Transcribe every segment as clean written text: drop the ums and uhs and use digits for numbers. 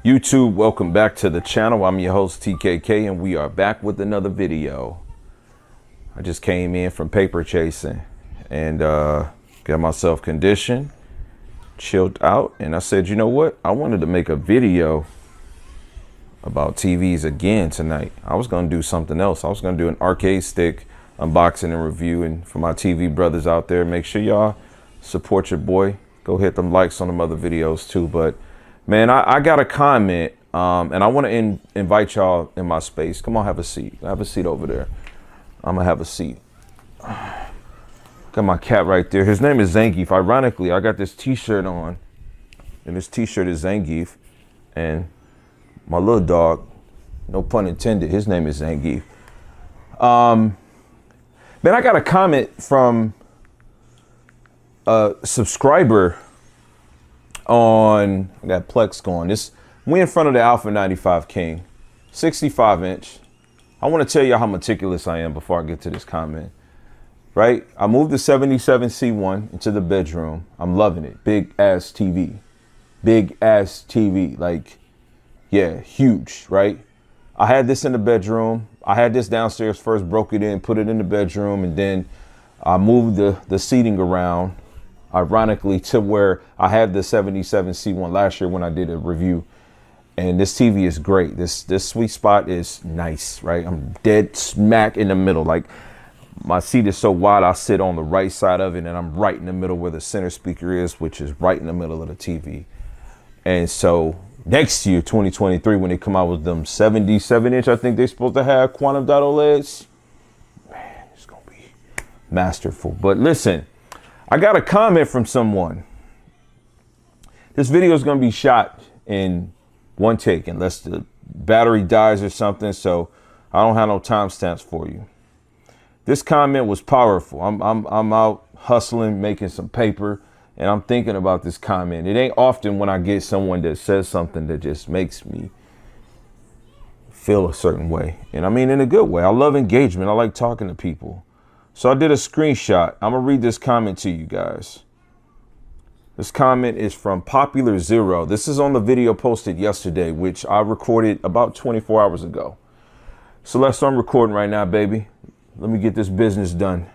YouTube, welcome back to the channel. I'm your host TKK and we are back with another video. I just came in from paper chasing and got myself conditioned, chilled out, and I said, you know what? I wanted to make a video about TVs again tonight. I was going to do something else. I was going to do an arcade stick unboxing and review. And for my TV brothers out there, make sure y'all support your boy. Go hit them likes on them other videos too. But man, I got a comment and I want to invite y'all in my space. Come on, have a seat. Have a seat over there. I'm going to have a seat. Got my cat right there. His name is Zangief. Ironically, I got this t-shirt on and this t-shirt is Zangief. And my little dog, no pun intended, his name is Zangief. Man, I got a comment from a subscriber on, I got Plex going. We in front of the A95K, 65 inch. I want to tell you how meticulous I am before I get to this comment. Right? I moved the 77C1 into the bedroom. I'm loving it. Big ass TV. Big ass TV. Like, yeah, huge, right? I had this in the bedroom. I had this downstairs first, broke it in, put it in the bedroom, and then I moved the seating around, ironically, to where I had the 77C1 last year when I did a review. And this TV is great. This sweet spot is nice, right? I'm dead smack in the middle. Like, my seat is so wide, I sit on the right side of it, and I'm right in the middle where the center speaker is, which is right in the middle of the TV. And so next year, 2023, when they come out with them 77 inch, I think they're supposed to have quantum dot OLEDs. Man, it's going to be masterful. But listen, I got a comment from someone. This video is going to be shot in one take unless the battery dies or something. So I don't have no timestamps for you. This comment was powerful. I'm out hustling, making some paper, and I'm thinking about this comment. It ain't often when I get someone that says something that just makes me feel a certain way. And I mean, in a good way. I love engagement. I like talking to people. So I did a screenshot. I'm going to read this comment to you guys. This comment is from Popular Zero. This is on the video posted yesterday, which I recorded about 24 hours ago. So I'm recording right now, baby. Let me get this business done.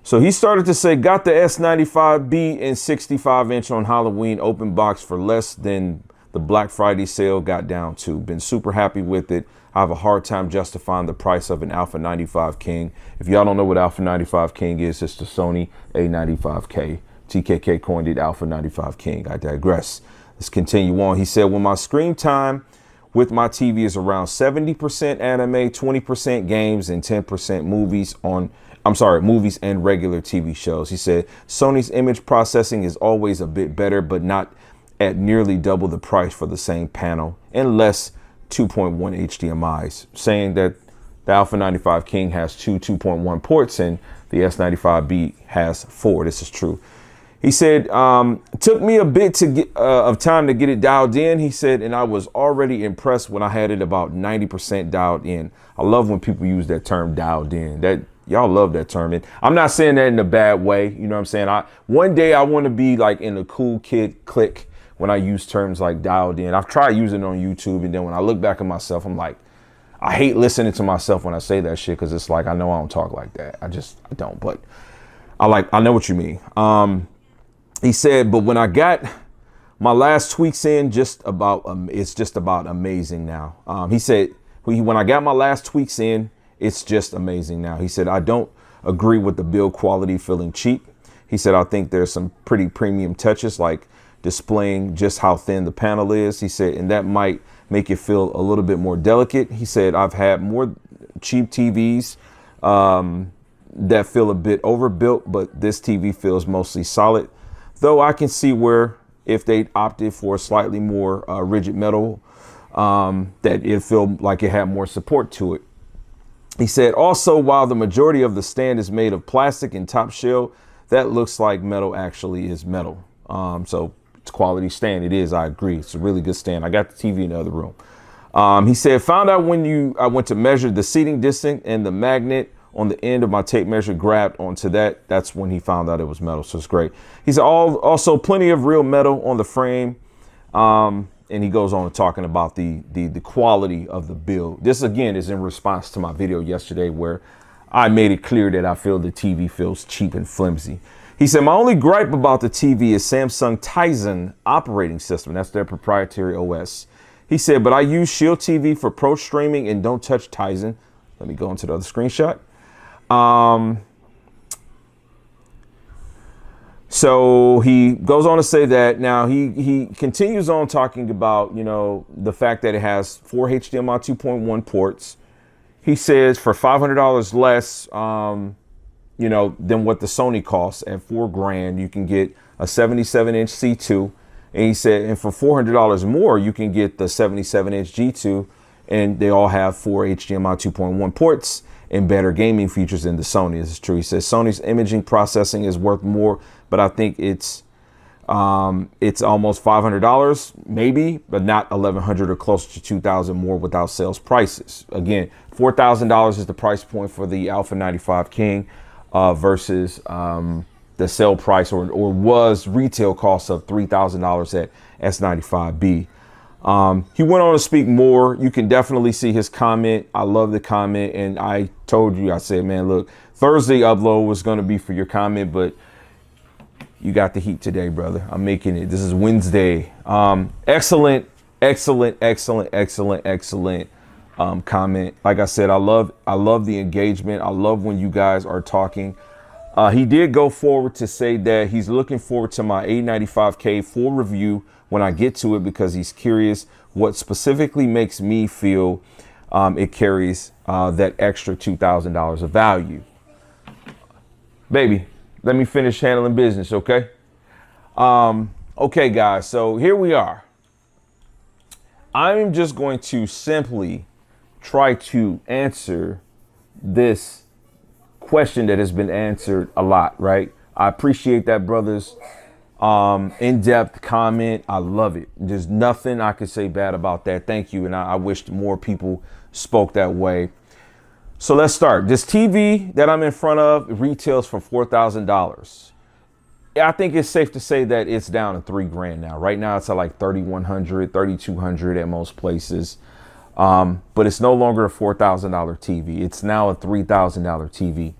So he started to say, got the S95B and 65 inch on Halloween open box for less than the Black Friday sale got down to. Been super happy with it. I have a hard time justifying the price of an Alpha 95K. If y'all don't know what Alpha 95K is, it's the Sony A95K. TKK coined it Alpha 95K. I digress. Let's continue on. He said, when my screen time with my TV is around 70% anime, 20% games, and 10% movies movies and regular TV shows. He said, Sony's image processing is always a bit better, but not at nearly double the price for the same panel and less 2.1 HDMIs, saying that the Alpha 95K has two 2.1 ports and the S95B has 4. This is true. He said, took me a bit of time to get it dialed in. He said, and I was already impressed when I had it about 90% dialed in. I love when people use that term dialed in. That y'all love that term. And I'm not saying that in a bad way. You know what I'm saying? One day I want to be like in the cool kid clique when I use terms like dialed in. I've tried using it on YouTube. And then when I look back at myself, I'm like, I hate listening to myself when I say that shit. Cause it's like, I know I don't talk like that. I don't, but I know what you mean. He said, but when I got my last tweaks in, it's just about amazing now. He said, when I got my last tweaks in, it's just amazing now. He said, I don't agree with the build quality feeling cheap. He said, I think there's some pretty premium touches like displaying just how thin the panel is. He said, and that might make it feel a little bit more delicate. He said, I've had more cheap TVs that feel a bit overbuilt, but this TV feels mostly solid. Though I can see where if they opted for slightly more rigid metal, that it'd feel like it had more support to it. He said, also, while the majority of the stand is made of plastic and top shell, that looks like metal actually is metal. So it's quality stand. It is. I agree. It's a really good stand. I got the TV in the other room. He said, found out when I went to measure the seating distance and the magnet on the end of my tape measure grabbed onto that. That's when he found out it was metal. So it's great. He said also plenty of real metal on the frame. And he goes on talking about the quality of the build. This again is in response to my video yesterday where I made it clear that I feel the TV feels cheap and flimsy. He said, my only gripe about the TV is Samsung Tizen operating system. That's their proprietary OS. He said, but I use Shield TV for pro streaming and don't touch Tizen. Let me go into the other screenshot. So he goes on to say that now he continues on talking about, you know, the fact that it has 4 HDMI 2.1 ports. He says for $500 less, you know, than what the Sony costs at $4,000, you can get a 77-inch C2. And he said, and for $400 more, you can get the 77-inch G2, and they all have 4 HDMI 2.1 ports and better gaming features than the Sony. This is true. He says Sony's imaging processing is worth more, but I think it's almost $500, maybe, but not $1,100 or closer to $2,000 more without sales prices. Again, $4,000 is the price point for the Alpha 95 King versus the sale price or was retail cost of $3,000 at S95B. He went on to speak more. You can definitely see his comment. I love the comment. And I told you, I said, man, look, Thursday upload was going to be for your comment, but you got the heat today, brother. I'm making it. This is Wednesday. Excellent comment. Like I said, I love the engagement. I love when you guys are talking. He did go forward to say that he's looking forward to my A95K full review when I get to it, because he's curious what specifically makes me feel it carries that extra $2,000 of value. Baby, let me finish handling business, okay? Okay, guys, so here we are. I'm just going to simply try to answer this question that has been answered a lot, right? I appreciate that, brothers. In-depth comment. I love it. There's nothing I could say bad about that. Thank you. And I wish more people spoke that way. So let's start. This TV that I'm in front of retails for $4,000. I think it's safe to say that it's down to $3,000 now. Right now it's at like $3,100, $3,200 at most places. But it's no longer a $4,000 TV. It's now a $3,000 TV.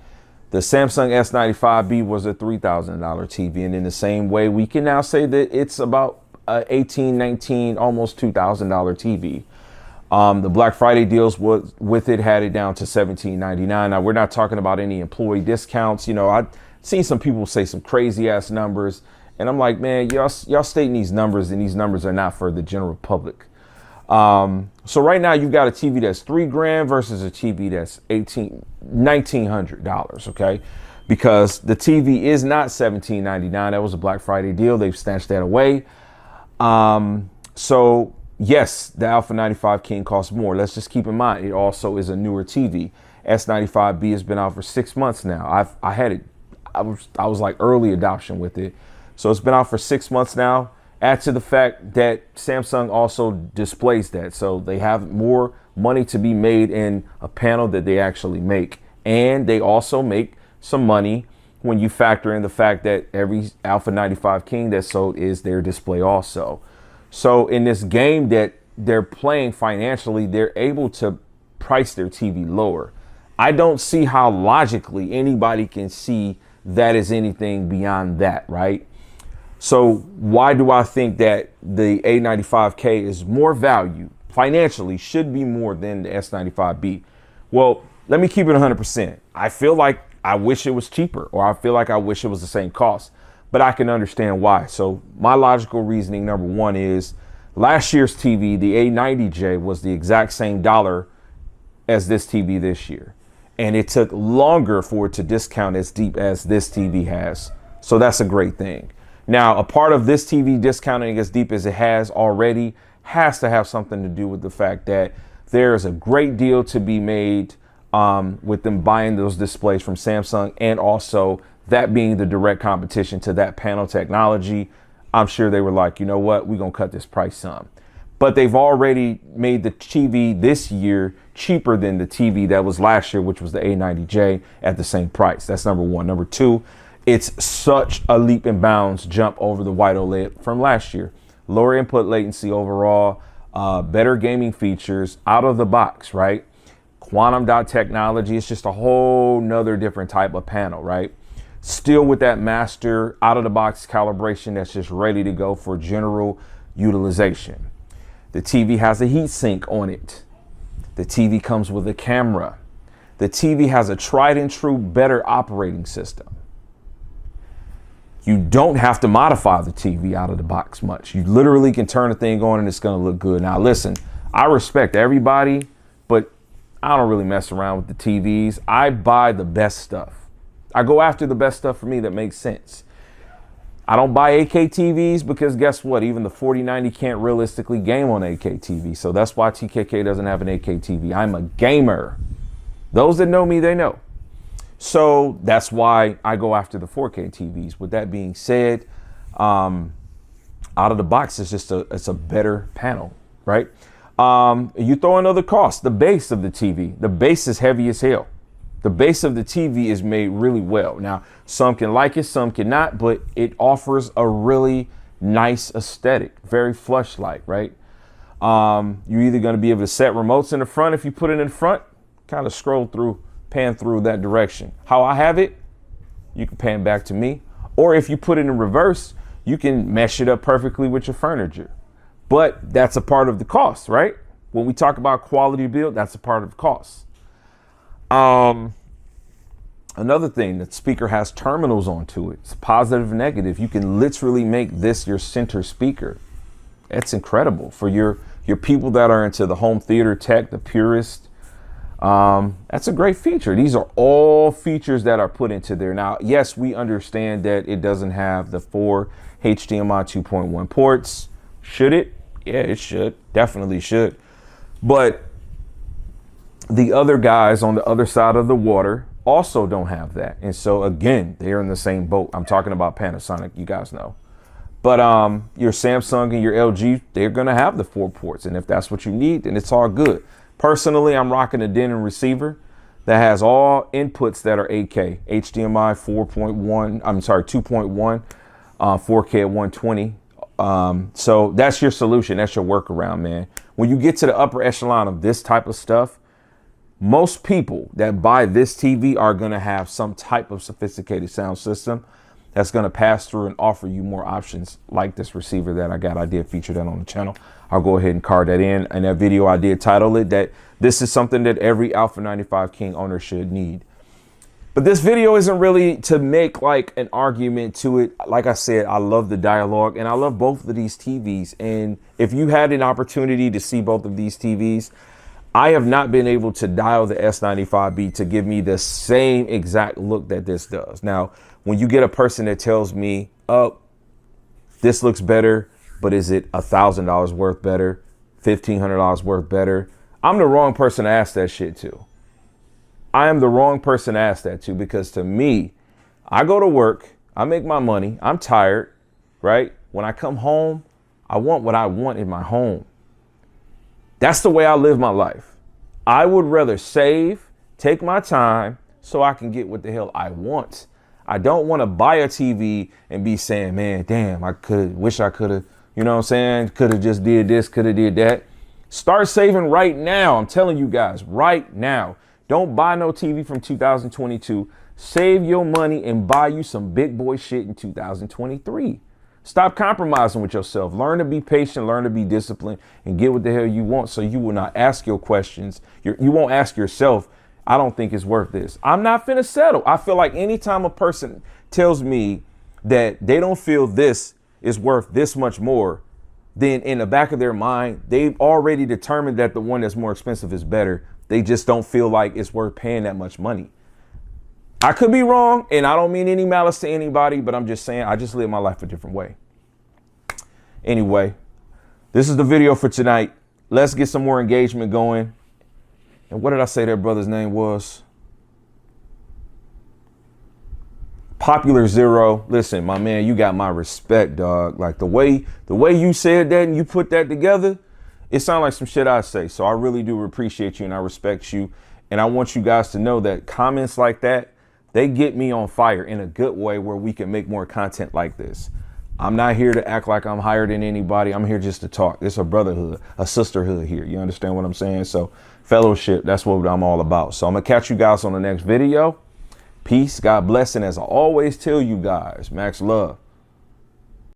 The Samsung S95B was a $3,000 TV. And in the same way, we can now say that it's about $1,800, $1,900, almost $2,000 TV. The Black Friday deals with it had it down to $1,799. Now, we're not talking about any employee discounts. You know, I've seen some people say some crazy ass numbers. And I'm like, man, y'all stating these numbers, and these numbers are not for the general public. So right now you've got a TV that's $3,000 versus a TV that's $1,900, okay? Because the TV is not $1,799. That was a Black Friday deal. They've snatched that away. So yes, the Alpha 95 King costs more. Let's just keep in mind, it also is a newer TV. S95B has been out for 6 months now. I had it. I was like early adoption with it. So it's been out for 6 months now. Add to the fact that Samsung also displays that. So they have more money to be made in a panel that they actually make. And they also make some money when you factor in the fact that every Alpha 95 King that's sold is their display also. So in this game that they're playing financially, they're able to price their TV lower. I don't see how logically anybody can see that as anything beyond that, right? So why do I think that the A95K is more value financially, should be more than the S95B? Well, let me keep it 100%. I feel like I wish it was cheaper, or I feel like I wish it was the same cost, but I can understand why. So my logical reasoning, number one, is last year's TV, the A90J, was the exact same dollar as this TV this year. And it took longer for it to discount as deep as this TV has. So that's a great thing. Now, a part of this TV discounting as deep as it has already has to have something to do with the fact that there is a great deal to be made with them buying those displays from Samsung, and also that being the direct competition to that panel technology. I'm sure they were like, you know what, we're going to cut this price some. But they've already made the TV this year cheaper than the TV that was last year, which was the A90J, at the same price. That's number one. Number two, it's such a leap and bounds jump over the white OLED from last year. lower input latency overall, better gaming features out of the box, right? Quantum dot technology. It's just a whole nother different type of panel, right? Still with that master out of the box calibration that's just ready to go for general utilization. The TV has a heat sink on it. The TV comes with a camera. The TV has a tried and true better operating system. You don't have to modify the TV out of the box much. You literally can turn the thing on and it's going to look good. Now, listen, I respect everybody, but I don't really mess around with the TVs. I buy the best stuff. I go after the best stuff for me that makes sense. I don't buy 8K TVs because guess what? Even the 4090 can't realistically game on 8K TV. So that's why TKK doesn't have an 8K TV. I'm a gamer. Those that know me, they know. So that's why I go after the 4K TVs. With that being said, out of the box, it's a better panel, right? You throw another cost, the base of the TV. The base is heavy as hell. The base of the TV is made really well. Now, some can like it, some cannot, but it offers a really nice aesthetic, very flush-like, right? You're either going to be able to set remotes in the front. If you put it in front, kind of scroll through, pan through that direction. How I have it, you can pan back to me. Or if you put it in reverse, you can mesh it up perfectly with your furniture. But that's a part of the cost, right? When we talk about quality build, that's a part of the cost. Another thing, the speaker has terminals onto it. It's positive and negative. You can literally make this your center speaker. It's incredible for your people that are into the home theater tech, the purist. That's a great feature. These are all features that are put into there. Now, yes, we understand that it doesn't have the 4 HDMI 2.1 ports. Should it? Yeah, it should. Definitely should. But the other guys on the other side of the water also don't have that. And so again, they're in the same boat. I'm talking about Panasonic, you guys know. But your Samsung and your LG, they're going to have the 4 ports. And if that's what you need, then it's all good. Personally, I'm rocking a Denon receiver that has all inputs that are 8K, HDMI 2.1, 4K at 120. So that's your solution. That's your workaround, man. When you get to the upper echelon of this type of stuff, most people that buy this TV are going to have some type of sophisticated sound system that's going to pass through and offer you more options like this receiver that I got. I did feature that on the channel. I'll go ahead and card that in. In that video, I did title it that this is something that every Alpha 95 King owner should need. But this video isn't really to make like an argument to it. Like I said, I love the dialogue and I love both of these TVs. And if you had an opportunity to see both of these TVs, I have not been able to dial the S95B to give me the same exact look that this does. Now, when you get a person that tells me, oh, this looks better, but is it $1,000 worth better, $1,500 worth better? I'm the wrong person to ask that shit to. I am the wrong person to ask that to because to me, I go to work, I make my money, I'm tired, right? When I come home, I want what I want in my home. That's the way I live my life. I would rather save, take my time so I can get what the hell I want. I don't want to buy a TV and be saying, man, damn, wish I could have, you know what I'm saying? Could have just did this, could have did that. Start saving right now. I'm telling you guys right now. Don't buy no TV from 2022. Save your money and buy you some big boy shit in 2023. Stop compromising with yourself. Learn to be patient, learn to be disciplined, and get what the hell you want so you will not ask your questions. You won't ask yourself, I don't think it's worth this. I'm not finna settle. I feel like anytime a person tells me that they don't feel this is worth this much more, then in the back of their mind, they've already determined that the one that's more expensive is better. They just don't feel like it's worth paying that much money. I could be wrong, and I don't mean any malice to anybody, but I'm just saying I just live my life a different way. Anyway, this is the video for tonight. Let's get some more engagement going. And what did I say their brother's name was? Popular Zero. Listen, my man, you got my respect, dog. Like the way you said that and you put that together, it sounded like some shit I say. So I really do appreciate you and I respect you. And I want you guys to know that comments like that, they get me on fire in a good way where we can make more content like this. I'm not here to act like I'm higher than anybody. I'm here just to talk. It's a brotherhood, a sisterhood here. You understand what I'm saying? So fellowship, that's what I'm all about. So I'm going to catch you guys on the next video. Peace, God bless, and as I always tell you guys, max love.